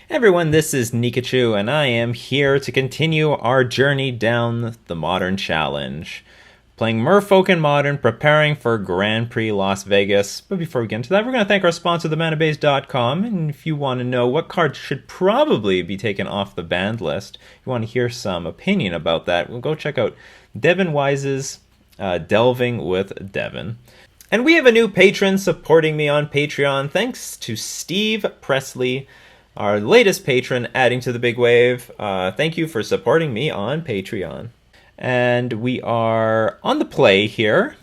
Everyone, this is Nikachu, and I am here to continue our journey down the Modern Challenge. Playing Merfolk in Modern, preparing for Grand Prix Las Vegas. But before we get into that, we're going to thank our sponsor, themanabase.com. And if you want to know what cards should probably be taken off the banned list, if you want to hear some opinion about that, we'll go check out Devin Wise's Delving with Devin. And we have a new patron supporting me on Patreon. Thanks to Steve Presley, our latest patron, adding to the big wave. Thank you for supporting me on Patreon. And we are on the play here.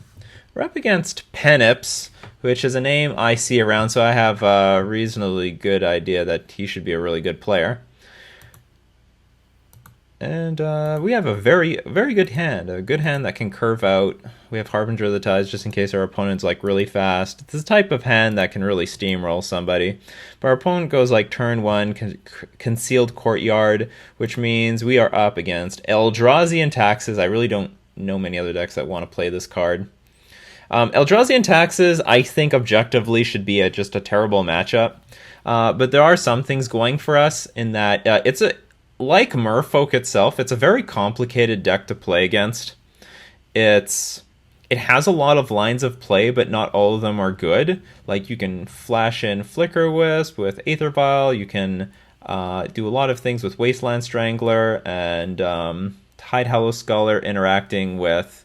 We're up against Penips, which is a name I see around, so I have a reasonably good idea that he should be a really good player. And we have a very good hand, a good hand that can curve out. We have Harbinger of the Tides just in case our opponent's like really fast. It's the type of hand that can really steamroll somebody. But our opponent goes like turn 1, Concealed Courtyard, which means we are up against Eldrazi and Taxes. I really don't know many other decks that want to play this card. Eldrazi and Taxes, I think objectively should be just a terrible matchup. But there are some things going for us in that like Merfolk itself, it's a very complicated deck to play against. It has a lot of lines of play, but not all of them are good. Like you can flash in Flicker Wisp with Aether Vial, you can do a lot of things with Wasteland Strangler and Tidehallow Sculler interacting with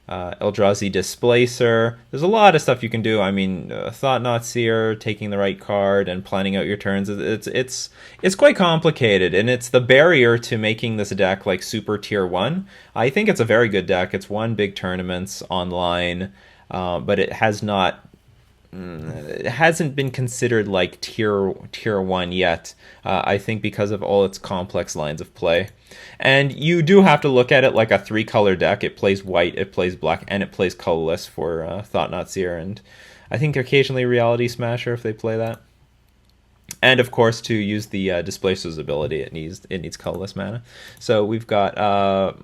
Eldrazi Displacer. There's a lot of stuff you can do. I mean, Thought-Knot Seer, taking the right card and planning out your turns. It's quite complicated, and it's the barrier to making this deck like super tier 1. I think it's a very good deck. It's won big tournaments online, but it hasn't been considered like tier 1 yet. I think because of all its complex lines of play. And you do have to look at it like a 3-color deck. It plays white, it plays black, and it plays colorless for Thought-Knot Seer, and I think occasionally Reality Smasher if they play that. And of course, to use the Displacer's ability, it needs colorless mana. So we've got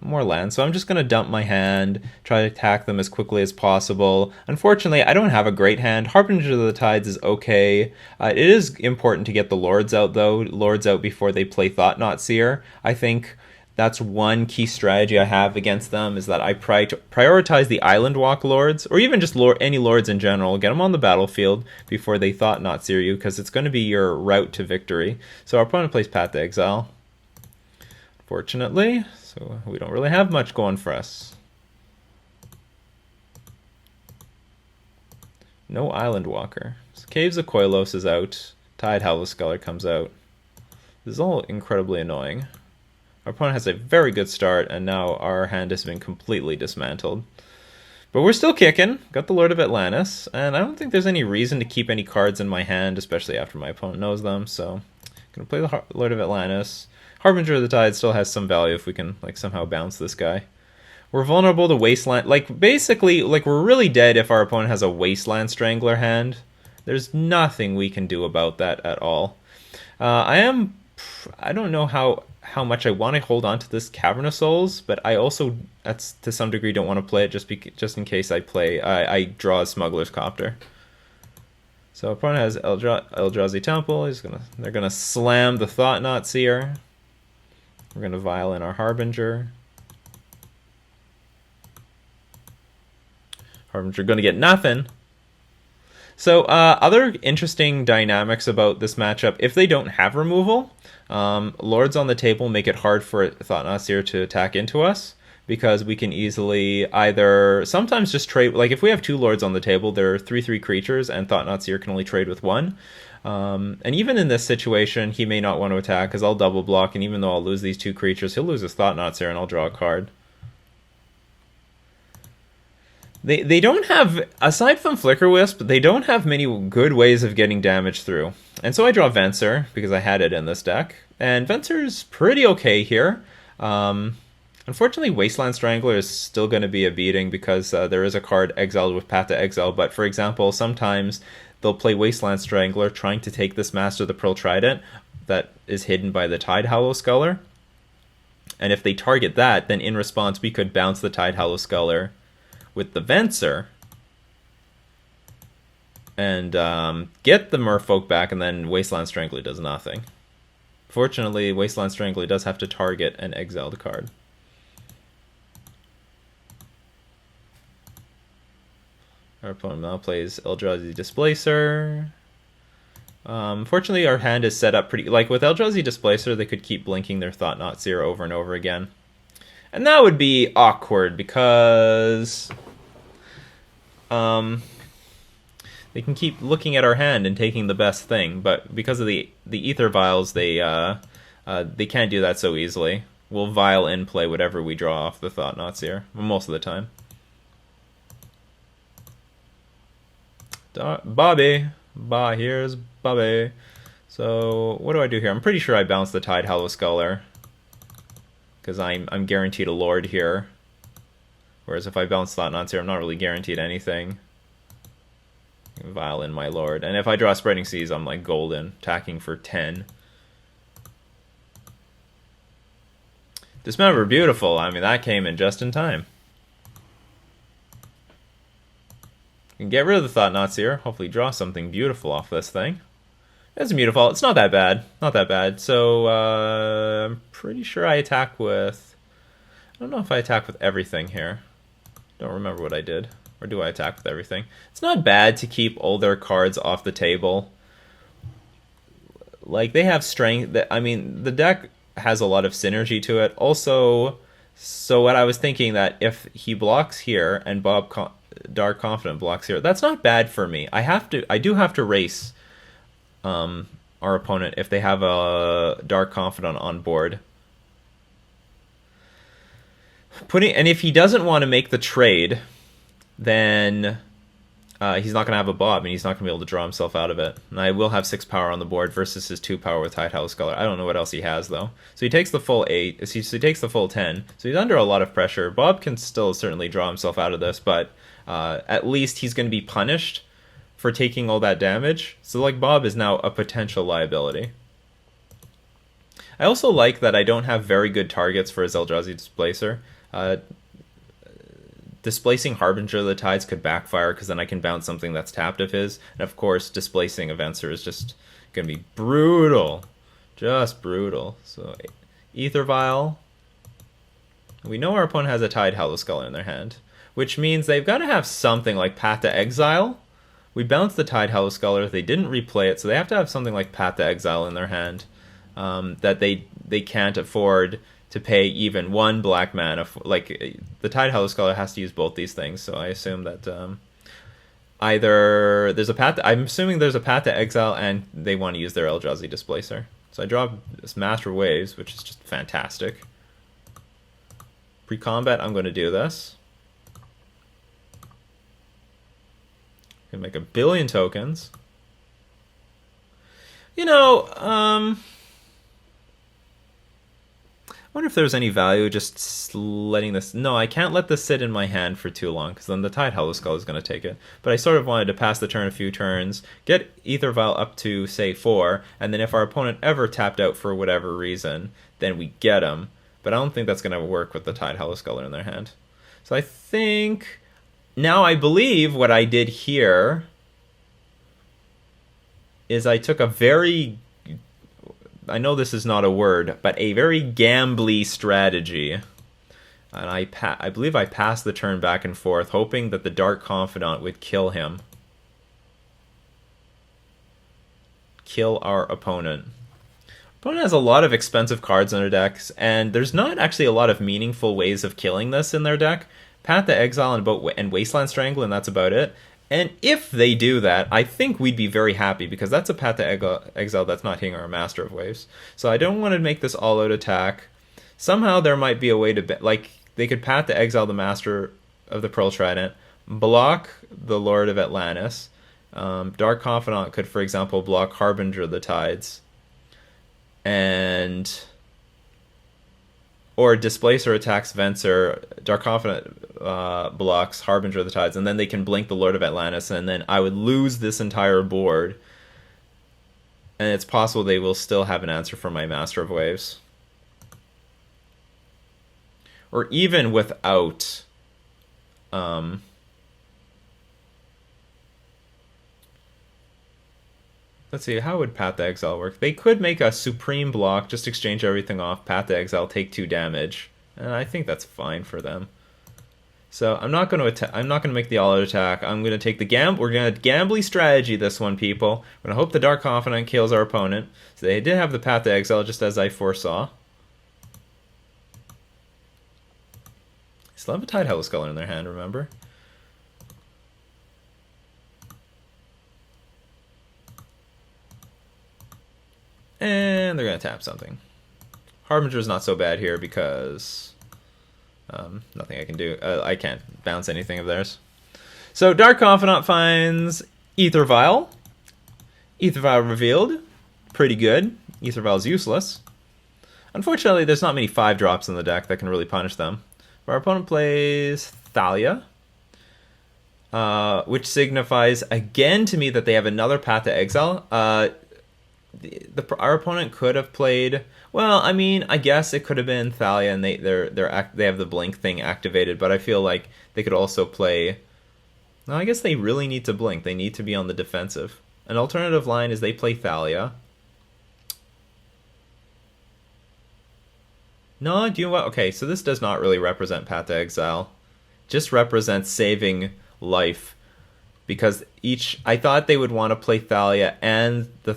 more lands. So I'm just going to dump my hand, try to attack them as quickly as possible. Unfortunately, I don't have a great hand. Harbinger of the Tides is okay. It is important to get the Lords out, though. Lords out before they play Thought-Knot Seer. I think that's one key strategy I have against them, is that I prioritize the Island Walk Lords, or even just any Lords in general. Get them on the battlefield before they Thought-Knot Seer you, because it's going to be your route to victory. So our opponent plays Path to Exile, fortunately, so we don't really have much going for us. No Island Walker. So Caves of Koilos is out. Tidehallow Sculler comes out. This is all incredibly annoying. Our opponent has a very good start, and now our hand has been completely dismantled. But we're still kicking. Got the Lord of Atlantis, and I don't think there's any reason to keep any cards in my hand, especially after my opponent knows them. So I'm going to play the Lord of Atlantis. Harbinger of the Tide still has some value if we can like somehow bounce this guy. We're vulnerable to Wasteland. Basically, we're really dead if our opponent has a Wasteland Strangler hand. There's nothing we can do about that at all. I don't know how much I want to hold on to this Cavern of Souls, but I also, to some degree, don't want to play it just in case I draw a Smuggler's Copter. So opponent has Eldrazi Temple. They're gonna slam the Thought-Knot Seer. We're gonna vial in our Harbinger. Harbinger gonna get nothing. So other interesting dynamics about this matchup, if they don't have removal, Lords on the table make it hard for Thought-Knot Seer to attack into us, because we can easily either sometimes just trade, like if we have 2 Lords on the table, they're 3/3 creatures, and Thought-Knot Seer can only trade with 1. And even in this situation, he may not want to attack, because I'll double block, and even though I'll lose these 2 creatures, he'll lose his Thought-Knot Seer, and I'll draw a card. They don't have, aside from Flicker Wisp, they don't have many good ways of getting damage through. And so I draw Venser, because I had it in this deck. And Venser's pretty okay here. Unfortunately, Wasteland Strangler is still going to be a beating, because there is a card exiled with Path to Exile. But for example, sometimes they'll play Wasteland Strangler trying to take this Master of the Pearl Trident that is hidden by the Tidehallow Sculler. And if they target that, then in response we could bounce the Tidehallow Sculler with the Venser and get the Merfolk back, and then Wasteland Strangler does nothing. Fortunately, Wasteland Strangler does have to target an exiled card. Our opponent now plays Eldrazi Displacer. Fortunately, our hand is set up pretty... Like, with Eldrazi Displacer, they could keep blinking their Thought-Knot Seer over and over again. And that would be awkward, because... they can keep looking at our hand and taking the best thing, but because of the Ether Vials, they can't do that so easily. We'll Vial in play whatever we draw off the Thought-Knot Seer, most of the time. Bobby! Here's Bobby. So, what do I do here? I'm pretty sure I bounce the Tide Hollow Sculler, because I'm guaranteed a Lord here. Whereas if I bounce Thought-Knot Seer, I'm not really guaranteed anything. Vial in my Lord. And if I draw Spreading Seas, I'm like golden, attacking for 10. Dismember, beautiful. I mean, that came in just in time. You can get rid of the Thought-Knot Seer. Hopefully draw something beautiful off this thing. It's beautiful. It's not that bad. Not that bad. So, I'm pretty sure I attack with... I don't know if I attack with everything here. Don't remember what I did. Or do I attack with everything? It's not bad to keep all their cards off the table. Like, they have strength. I mean, the deck has a lot of synergy to it. Also, so what I was thinking that if he blocks here and Dark Confidant blocks here, that's not bad for me. I do have to race our opponent if they have a Dark Confidant on board. And if he doesn't want to make the trade, then he's not going to have a Bob, and he's not going to be able to draw himself out of it. And I will have 6 power on the board versus his 2 power with Tide Hollow Sculler. I don't know what else he has, though. So he takes the full 8. He takes the full 10. So he's under a lot of pressure. Bob can still certainly draw himself out of this, but at least he's going to be punished for taking all that damage. So, like, Bob is now a potential liability. I also like that I don't have very good targets for his Eldrazi Displacer. Displacing Harbinger of the Tides could backfire, because then I can bounce something that's tapped of his. And of course, displacing a Venser is just going to be brutal. Just brutal. So, Ether Vial. We know our opponent has a Tide Hollow Sculler in their hand, which means they've got to have something like Path to Exile. We bounced the Tide Hollow Sculler. They didn't replay it, so they have to have something like Path to Exile in their hand that they can't afford to pay even 1 black mana. Like, the Tide Hollow Scholar has to use both these things, so I assume that either there's a path... I'm assuming there's a path to exile, and they want to use their Eldrazi Displacer. So I draw this Master Waves, which is just fantastic. Pre-combat, I'm going to do this. Can make 1 billion tokens. You know, I wonder if there's any value just letting this... No, I can't let this sit in my hand for too long, because then the Tide Hollow Skull is going to take it. But I sort of wanted to pass the turn a few turns, get Ether Vial up to, say, 4, and then if our opponent ever tapped out for whatever reason, then we get him. But I don't think that's going to work with the Tide Hollow Skull in their hand. So I think... Now I believe what I did here is I took a very... I know this is not a word, but a very gambly strategy. And I believe I passed the turn back and forth, hoping that the Dark Confidant would kill him. Kill our opponent. Opponent has a lot of expensive cards in their decks, and there's not actually a lot of meaningful ways of killing this in their deck. Path to Exile and Wasteland Strangle, and that's about it. And if they do that, I think we'd be very happy, because that's a Path to Exile that's not hitting our Master of Waves. So I don't want to make this all-out attack. Somehow there might be a way to... Like, they could Path to Exile the Master of the Pearl Trident, block the Lord of Atlantis. Dark Confidant could, for example, block Harbinger of the Tides. And... Or Displacer attacks Venser, Dark Confidant blocks Harbinger of the Tides, and then they can blink the Lord of Atlantis, and then I would lose this entire board. And it's possible they will still have an answer for my Master of Waves. Or even without... let's see, how would Path to Exile work? They could make a Supreme block, just exchange everything off, Path to Exile, take 2 damage. And I think that's fine for them. So I'm not going to I'm not going to make the all-out attack. I'm going to take the we're going to gambly strategy this one, people. We're going to hope the Dark Confidant kills our opponent. So they did have the Path to Exile, just as I foresaw. Still have a Tide Hellscaller in their hand, remember? And they're going to tap something. Harbinger's not so bad here because nothing I can do. I can't bounce anything of theirs. So Dark Confidant finds Ether Vial. Ether Vial revealed. Pretty good. Ether Vial is useless. Unfortunately, there's not many 5-drops in the deck that can really punish them. But our opponent plays Thalia, which signifies again to me that they have another Path to Exile. Our opponent could have played. Well, I mean, I guess it could have been Thalia, and they have the blink thing activated. But I feel like they could also play. No, I guess they really need to blink. They need to be on the defensive. An alternative line is they play Thalia. No, do you know what? Okay, so this does not really represent Path to Exile. Just represents saving life. Because I thought they would want to play Thalia and the.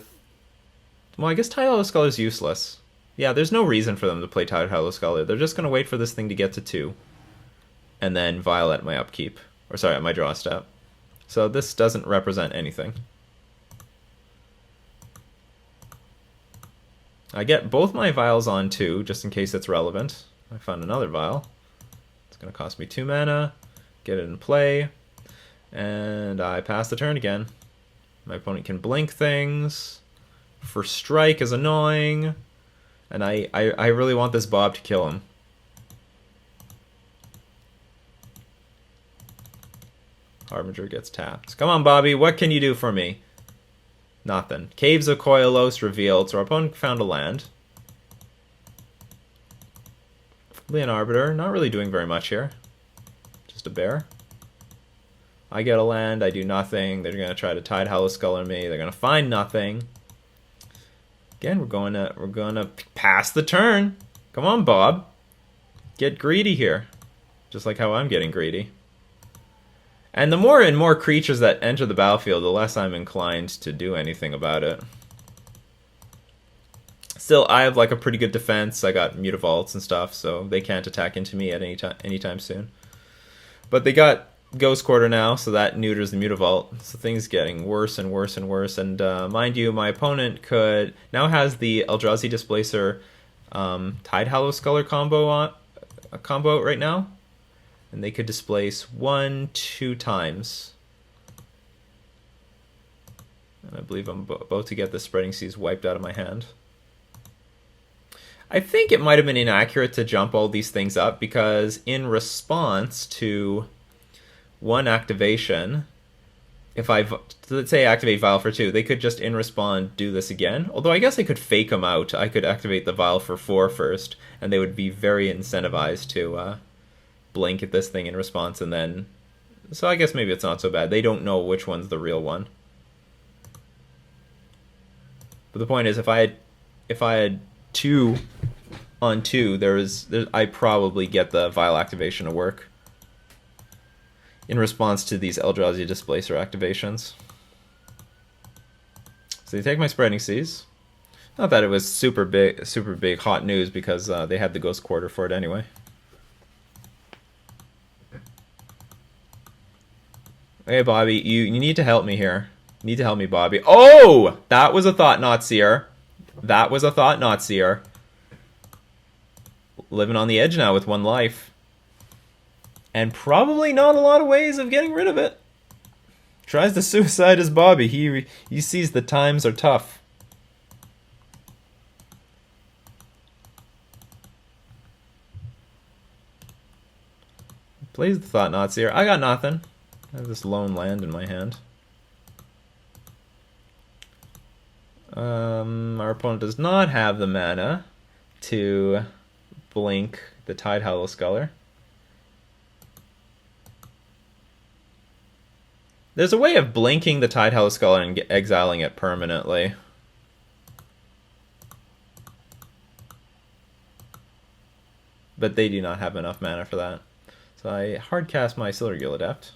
Well, I guess Tide Hellscalar is useless. Yeah, there's no reason for them to play Tide Hellscalar. They're just going to wait for this thing to get to 2. And then Vial at my upkeep. Or sorry, at my draw step. So this doesn't represent anything. I get both my Vials on 2, just in case it's relevant. I found another Vial. It's going to cost me 2 mana. Get it in play. And I pass the turn again. My opponent can blink things. First strike is annoying. And I really want this Bob to kill him. Harbinger gets tapped. Come on, Bobby, what can you do for me? Nothing. Caves of Koilos revealed, so our opponent found a land. Leon Arbiter, not really doing very much here. Just a bear. I get a land, I do nothing. They're going to try to Tide Hellscalar me. They're going to find nothing. Again, we're going to pass the turn. Come on, Bob. Get greedy here. Just like how I'm getting greedy. And the more and more creatures that enter the battlefield, the less I'm inclined to do anything about it. Still, I have like a pretty good defense. I got Mutavaults and stuff, so they can't attack into me at anytime soon. But they got Ghost Quarter now, so that neuters the Mutavault. So things getting worse and worse and worse. And mind you, my opponent now has the Eldrazi Displacer Tide Hellscalar combo right now. And they could displace 1-2 times. And I believe I'm about to get the Spreading Seas wiped out of my hand. I think it might have been inaccurate to jump all these things up, because in response to one activation, if let's say I activate Vial for 2, they could just in respawn do this again. Although I guess I could fake them out. I could activate the Vial for 4 first, and they would be very incentivized to blink at this thing in response, and then so I guess maybe it's not so bad. They don't know which one's the real one. But the point is, if I had 2 on 2, I probably get the Vial activation to work in response to these Eldrazi Displacer activations. So they take my Spreading Seas. Not that it was super big hot news, because they had the Ghost Quarter for it anyway. Hey, Bobby, you need to help me here. You need to help me, Bobby. Oh! That was a Thought-Knot Seer. That was a Thought-Knot Seer. Living on the edge now with 1 life. And probably not a lot of ways of getting rid of it. Tries to suicide his Bobby. He sees the times are tough. Plays the Thought-Knot Seer. I got nothing. I have this lone land in my hand. Our opponent does not have the mana to blink the Tide Hellscalar. There's a way of blinking the Tide Hellskull and exiling it permanently. But they do not have enough mana for that. So I hard cast my Silvergill Adept.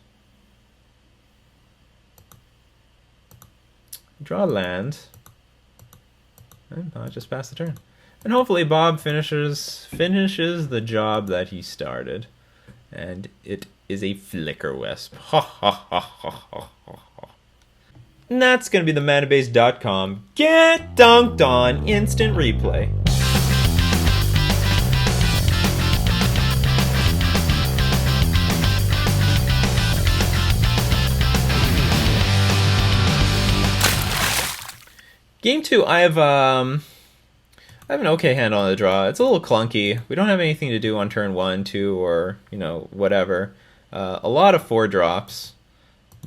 Draw land. And I just pass the turn. And hopefully Bob finishes the job that he started. And it is a Flicker Wisp. Ha ha ha ha ha ha. And that's going to be the manabase.com Get Dunked On instant replay. Game 2, I have an okay hand on the draw. It's a little clunky. We don't have anything to do on turn 1, 2, or, whatever. A lot of 4 drops,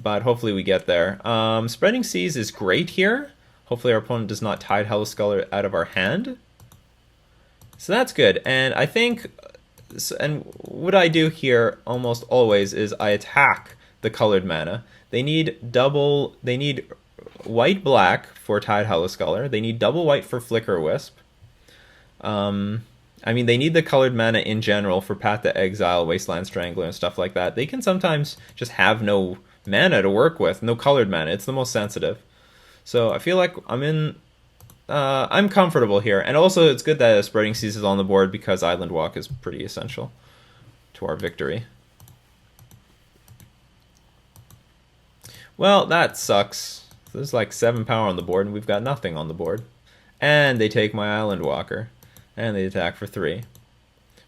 but hopefully we get there. Spreading Seas is great here. Hopefully our opponent does not Tide Hellskull out of our hand. So that's good. And I think, and what I do here almost always is I attack the colored mana. They need white black for Tide Hellskull. They need double white for Flicker Wisp. I mean, they need the colored mana in general for Path to Exile, Wasteland Strangler, and stuff like that. They can sometimes just have no mana to work with, no colored mana. It's the most sensitive. So I feel like I'm comfortable here. And also, it's good that Spreading Seas is on the board because Island Walk is pretty essential to our victory. Well, that sucks. There's like 7 power on the board, and we've got nothing on the board. And they take my Island Walker. And they attack for 3.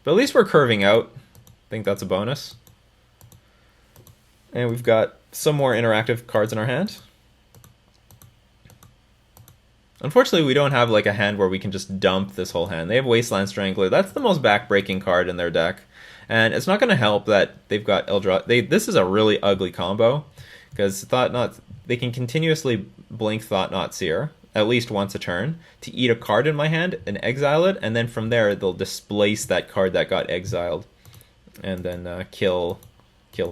But at least we're curving out. I think that's a bonus. And we've got some more interactive cards in our hand. Unfortunately, we don't have like a hand where we can just dump this whole hand. They have Wasteland Strangler. That's the most backbreaking card in their deck. And it's not going to help that they've got Eldrazi. This is a really ugly combo. Because they can continuously blink Thought-Knot Seer at least once a turn to eat a card in my hand and exile it, and then from there they'll displace that card that got exiled, and then kill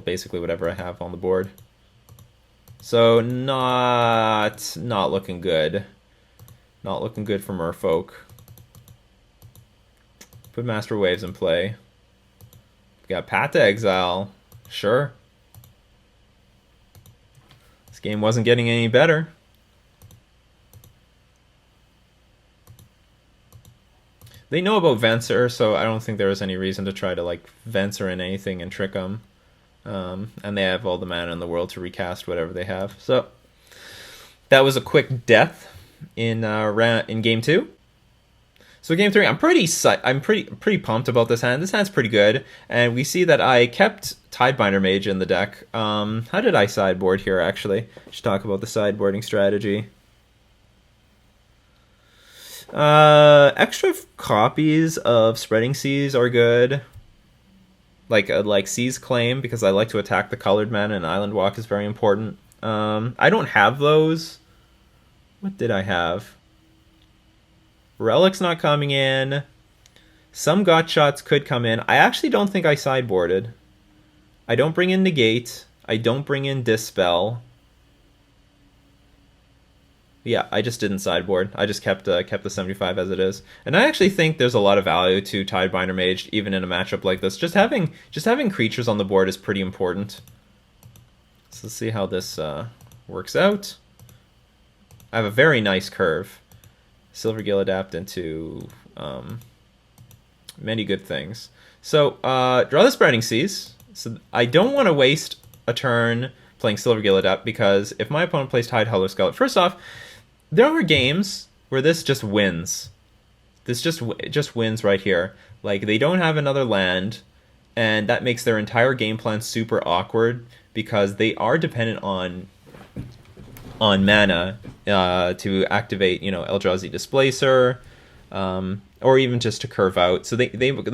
basically whatever I have on the board. So not looking good. Not looking good for Merfolk. Put Master Waves in play. Got Path to Exile. Sure. This game wasn't getting any better. They know about Venser, so I don't think there was any reason to try to like Venser in anything and trick them. And they have all the mana in the world to recast whatever they have. So that was a quick death in game 2. So game 3, I'm pretty pumped about this hand. This hand's pretty good, and we see that I kept Tidebinder Mage in the deck. How did I sideboard here? Actually, I should talk about the sideboarding strategy. Extra copies of Spreading Seas are good. Like Seas Claim, because I like to attack the colored mana, and Island Walk is very important. I don't have those. What did I have? Relic's not coming in. Some Got Shots could come in. I actually don't think I sideboarded. I don't bring in Negate. I don't bring in Dispel. Yeah, I just didn't sideboard. I just kept the 75 as it is. And I actually think there's a lot of value to Tidebinder Mage, even in a matchup like this. Just having creatures on the board is pretty important. So let's see how this works out. I have a very nice curve. Silvergill Adapt into many good things. So draw the Spreading Seas. So I don't want to waste a turn playing Silvergill Adapt, because if my opponent plays Tide Hellskull, first off, there are games where this just wins. This just wins right here. Like, they don't have another land, and that makes their entire game plan super awkward, because they are dependent on mana to activate, Eldrazi Displacer, or even just to curve out. So they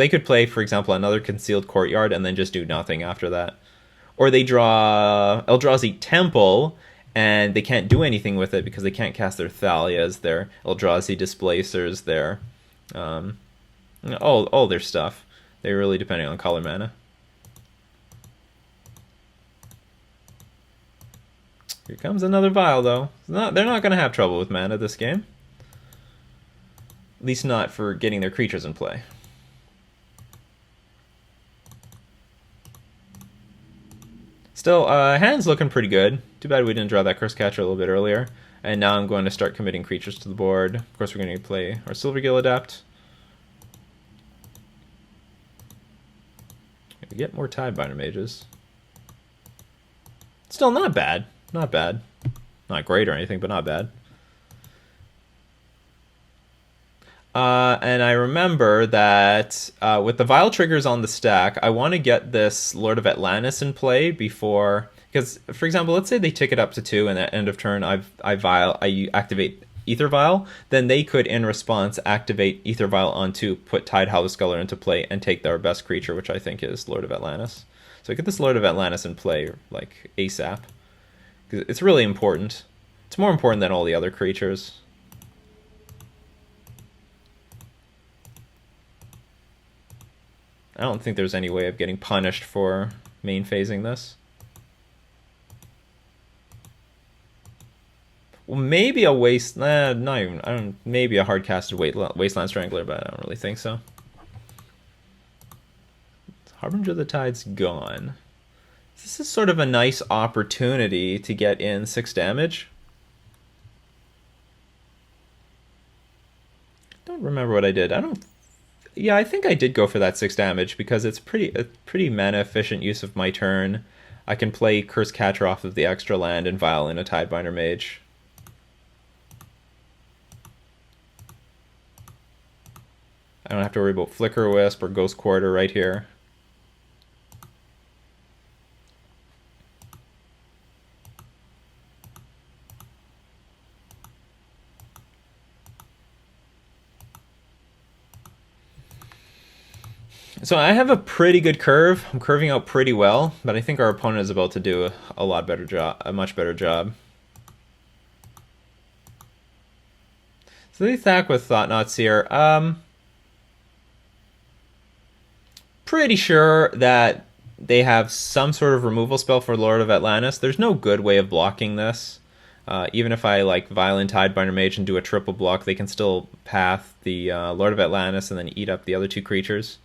could play, for example, another Concealed Courtyard and then just do nothing after that. Or they draw Eldrazi Temple, and they can't do anything with it because they can't cast their Thalias, their Eldrazi Displacers, their all their stuff. They're really depending on color mana. Here comes another Vial, though. They're not going to have trouble with mana this game. At least not for getting their creatures in play. Still, hand's looking pretty good. Too bad we didn't draw that Curse Catcher a little bit earlier. And now I'm going to start committing creatures to the board. Of course, we're going to play our Silvergill Adept. We get more Tidebinder Mages. Still not bad. Not bad. Not great or anything, but not bad. And I remember that with the Vial triggers on the stack, I want to get this Lord of Atlantis in play before... Because, for example, let's say they tick it up to 2 and at end of turn I activate Ether Vial, then they could, in response, activate Ether Vial on 2, put Tidehowl Sculler into play, and take their best creature, which I think is Lord of Atlantis. So I get this Lord of Atlantis in play, like, ASAP. Because it's really important. It's more important than all the other creatures. I don't think there's any way of getting punished for main phasing this. Well, maybe a maybe a hard-casted Wasteland Strangler, but I don't really think so. Harbinger of the Tide's gone. This is sort of a nice opportunity to get in 6 damage. I don't remember what I did. Yeah, I think I did go for that 6 damage because it's a pretty mana efficient use of my turn. I can play Curse Catcher off of the extra land and Vial in a Tidebinder Mage. I don't have to worry about Flicker Wisp or Ghost Quarter right here. So I have a pretty good curve. I'm curving out pretty well, but I think our opponent is about to do a lot better job, a much better job. So they attack with Thought-Knot here. Pretty sure that they have some sort of removal spell for Lord of Atlantis. There's no good way of blocking this. Even if I like Violent Tidebinder Mage and do a triple block, they can still path the Lord of Atlantis and then eat up the other 2 creatures.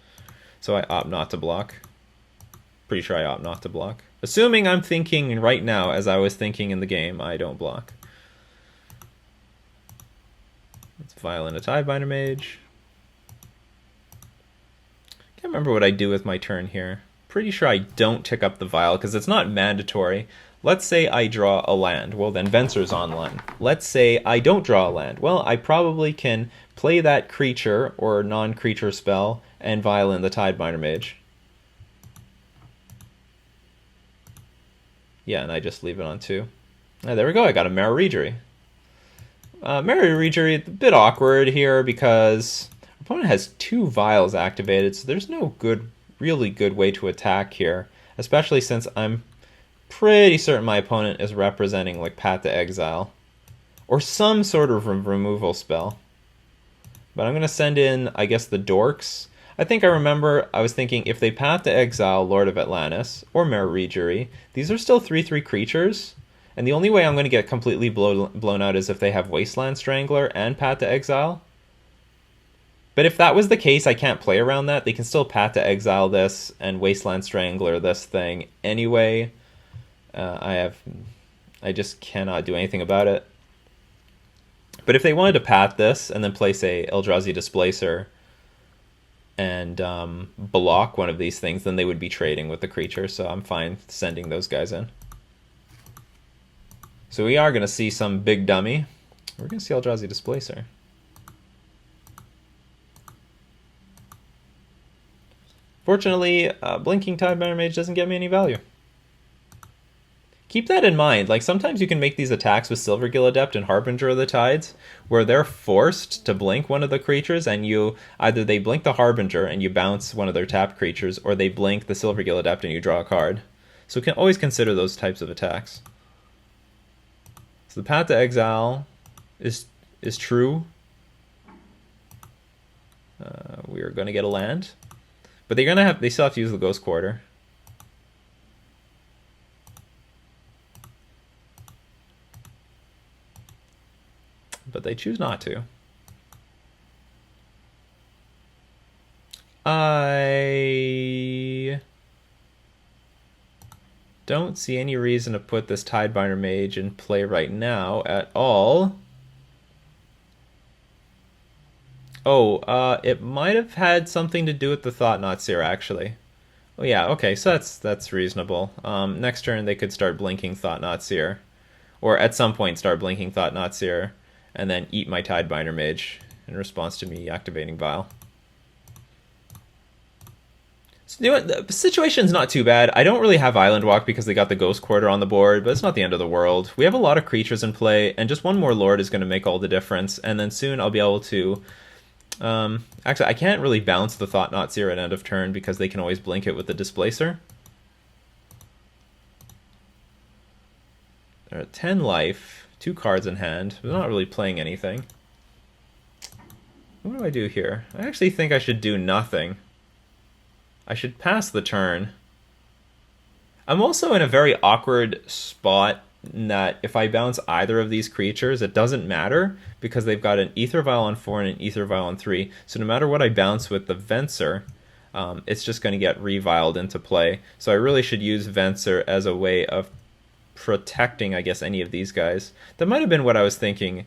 So I opt not to block. Pretty sure I opt not to block. Assuming I'm thinking right now as I was thinking in the game, I don't block. Let's Violent a Tidebinder Mage. Can't remember what I do with my turn here. Pretty sure I don't tick up the Vial because it's not mandatory. Let's say I draw a land. Well, then Venser's online. Let's say I don't draw a land. Well, I probably can play that creature or non-creature spell and Vial in the Tidebinder Mage. Yeah, and I just leave it on 2. Oh, there we go. I got a Mara Reejerey. Mara Reejerey, a bit awkward here because opponent has 2 Vials activated, so there's no really good way to attack here, especially since I'm pretty certain my opponent is representing like Path to Exile or some sort of removal spell. But I'm going to send in, I guess, the Dorks. I think I remember I was thinking if they Path to Exile Lord of Atlantis or Mara Reejerey, these are still 3/3 creatures, and the only way I'm going to get completely blown out is if they have Wasteland Strangler and Path to Exile. But if that was the case, I can't play around that. They can still Path to Exile this and Wasteland Strangler this thing anyway. I just cannot do anything about it. But if they wanted to path this and then play, say, Eldrazi Displacer and block one of these things, then they would be trading with the creature, so I'm fine sending those guys in. So we are going to see some big dummy. We're going to see Eldrazi Displacer. Fortunately, Blinking Tidebinder Mage doesn't get me any value. Keep that in mind. Like, sometimes you can make these attacks with Silvergill Adept and Harbinger of the Tides, where they're forced to blink one of the creatures, and either they blink the Harbinger and you bounce one of their tapped creatures, or they blink the Silvergill Adept and you draw a card. So you can always consider those types of attacks. So the Path to Exile is true. We are going to get a land. But they still have to use the Ghost Quarter. they choose not to. I don't see any reason to put this Tidebinder Mage in play right now at all. Oh, it might have had something to do with the Thought-Knot Seer, actually. Oh yeah, okay, so that's reasonable. Next turn they could start blinking Thought-Knot Seer. Or at some point start blinking Thought-Knot Seer, and then eat my Tidebinder Mage in response to me activating Vial. So, you know what, the situation's not too bad. I don't really have Island Walk because they got the Ghost Quarter on the board, but it's not the end of the world. We have a lot of creatures in play, and just one more Lord is going to make all the difference, and then soon I'll be able to... actually, I can't really bounce the Thought-Knot Seer at end of turn because they can always blink it with the Displacer. They're at 10 life, 2 cards in hand. They're not really playing anything. What do I do here? I actually think I should do nothing. I should pass the turn. I'm also in a very awkward spot in that if I bounce either of these creatures, it doesn't matter because they've got an Ether Vial on 4 and an Ether Vial on 3. So no matter what I bounce with the Venser, it's just going to get reviled into play. So I really should use Venser as a way of protecting, I guess, any of these guys. That might have been what I was thinking.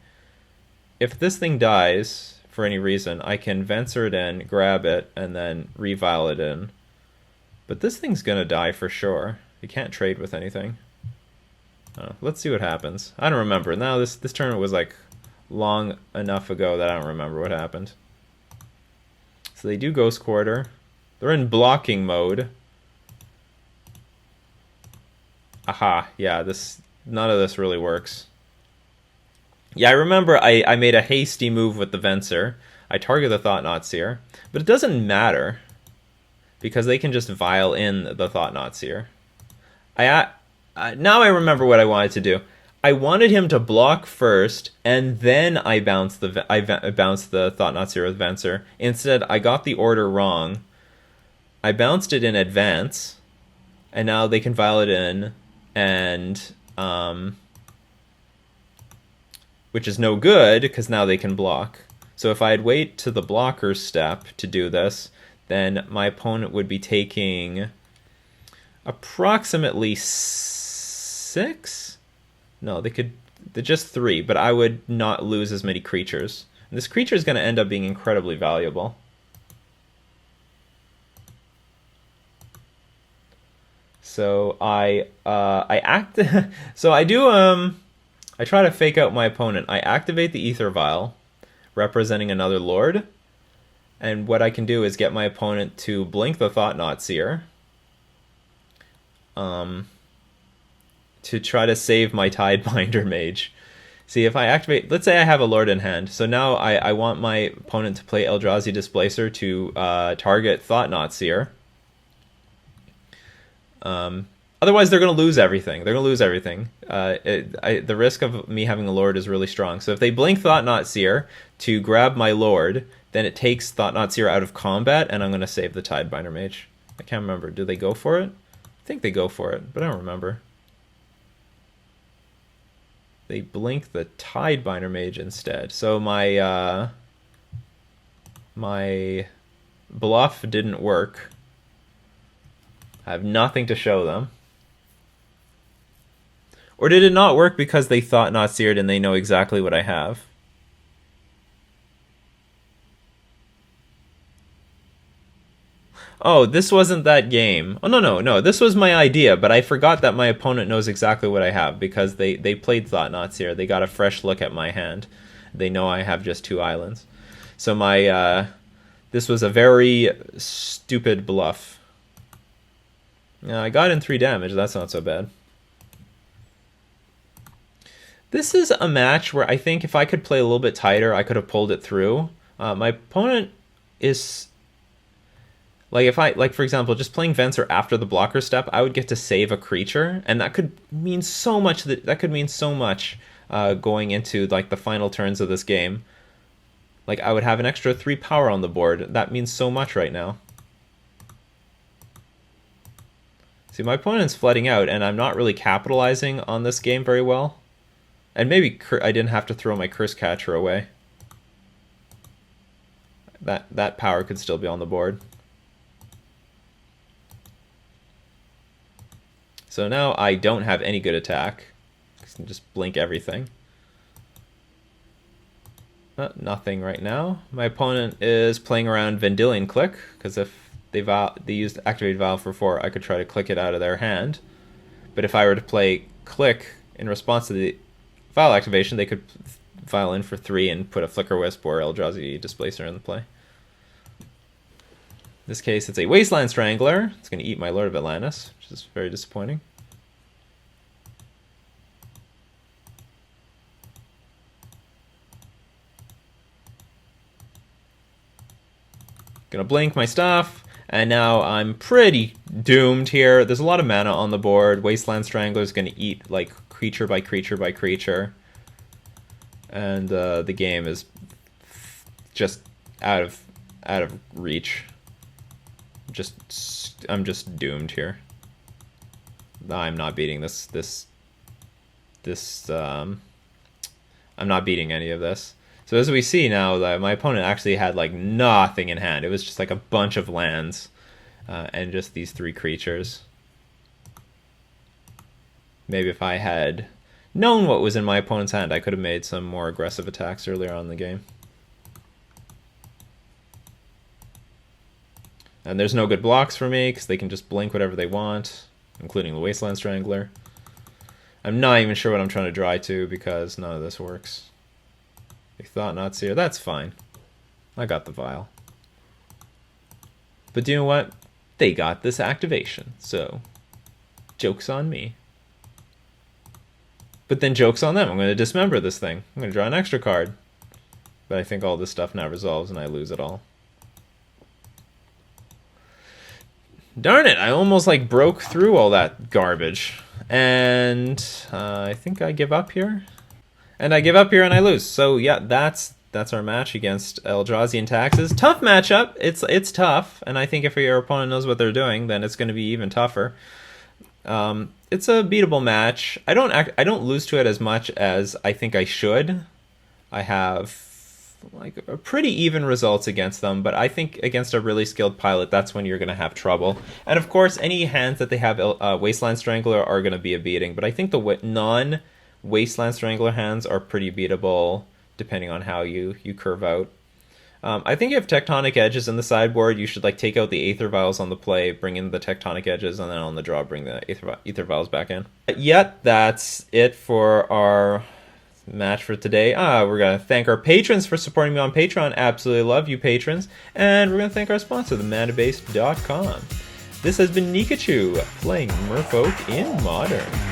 If this thing dies for any reason, I can Venser it in, grab it, and then revile it in. But this thing's gonna die for sure. You can't trade with anything. Let's see what happens. I don't remember. Now this tournament was like long enough ago that I don't remember what happened. So they do Ghost Quarter. They're in blocking mode. Aha, yeah, none of this really works. Yeah, I remember I made a hasty move with the Venser. I target the Thought-Knot Seer, but it doesn't matter because they can just Vial in the Thought-Knot Seer. Now I remember what I wanted to do. I wanted him to block first, and then I bounced the Thought-Knot Seer with Venser. Instead, I got the order wrong. I bounced it in advance, and now they can Vial it in, and which is no good because now they can block. So if I'd wait to the blocker step to do this, then my opponent would be taking approximately 6? No, they're just 3, but I would not lose as many creatures. And this creature is going to end up being incredibly valuable. So I try to fake out my opponent. I activate the Ether Vial, representing another Lord, and what I can do is get my opponent to blink the Thought-Knot Seer to try to save my Tidebinder Mage. See, if I activate... Let's say I have a Lord in hand, so now I want my opponent to play Eldrazi Displacer to target Thought-Knot Seer. Otherwise, they're going to lose everything. They're going to lose everything. The risk of me having a Lord is really strong. So if they blink Thought-Knot Seer to grab my Lord, then it takes Thought-Knot Seer out of combat, and I'm going to save the Tidebinder Mage. I can't remember. Do they go for it? I think they go for it, but I don't remember. They blink the Tidebinder Mage instead. So my bluff didn't work. I have nothing to show them. Or did it not work because they Thought-Knot Seered and they know exactly what I have? Oh, this wasn't that game. Oh, no. This was my idea, but I forgot that my opponent knows exactly what I have because they played Thought-Knot Seer. They got a fresh look at my hand. They know I have just 2 islands. So this was a very stupid bluff. I got in 3 damage. That's not so bad. This is a match where I think if I could play a little bit tighter, I could have pulled it through. My opponent is... for example, just playing Venser after the blocker step, I would get to save a creature, and that could mean so much. That could mean so much going into the final turns of this game. I would have an extra 3 power on the board. That means so much right now. See, my opponent's flooding out, and I'm not really capitalizing on this game very well. And maybe I didn't have to throw my Curse Catcher away. That power could still be on the board. So now I don't have any good attack. I can just blink everything. Nothing right now. My opponent is playing around Vendilion Click, because if they used Activate Valve for 4, I could try to click it out of their hand. But if I were to play Click in response to the Vial activation, they could Vial in for 3 and put a Flicker Wisp or Eldrazi Displacer in the play. In this case, it's a Wasteland Strangler. It's going to eat my Lord of Atlantis, which is very disappointing. Gonna blink my stuff, and now I'm pretty doomed here. There's a lot of mana on the board. Wasteland Strangler is gonna eat like creature by creature by creature, and the game is just out of reach. I'm just doomed here. I'm not beating this. I'm not beating any of this. So as we see now, that my opponent actually had like nothing in hand. It was just like a bunch of lands and just these 3 creatures. Maybe if I had known what was in my opponent's hand, I could have made some more aggressive attacks earlier on in the game. And there's no good blocks for me because they can just blink whatever they want, including the Wasteland Strangler. I'm not even sure what I'm trying to dry to because none of this works. Thought not seer, that's fine. I got the Vial. But do you know what? They got this activation, so joke's on me. But then joke's on them. I'm going to dismember this thing. I'm going to draw an extra card. But I think all this stuff now resolves and I lose it all. Darn it, I almost like broke through all that garbage. And I think I give up here. And I give up here and I lose. So yeah, that's our match against Eldrazi and Taxes. Tough matchup. It's tough, and I think if your opponent knows what they're doing, then it's going to be even tougher. It's a beatable match. I don't lose to it as much as I think I should. I have like pretty even results against them, but I think against a really skilled pilot, that's when you're going to have trouble. And of course, any hands that they have Wasteland Strangler are going to be a beating. But I think the Wasteland Strangler hands are pretty beatable depending on how you curve out. I think if Tectonic Edges in the sideboard, you should like take out the Aether Vials on the play, bring in the Tectonic Edges, and then on the draw bring the Aether Vials back in. Yet that's it for our match for today. We're going to thank our patrons for supporting me on Patreon. Absolutely love you patrons. And we're going to thank our sponsor, themanabase.com. This has been Nikachu playing Merfolk in Modern.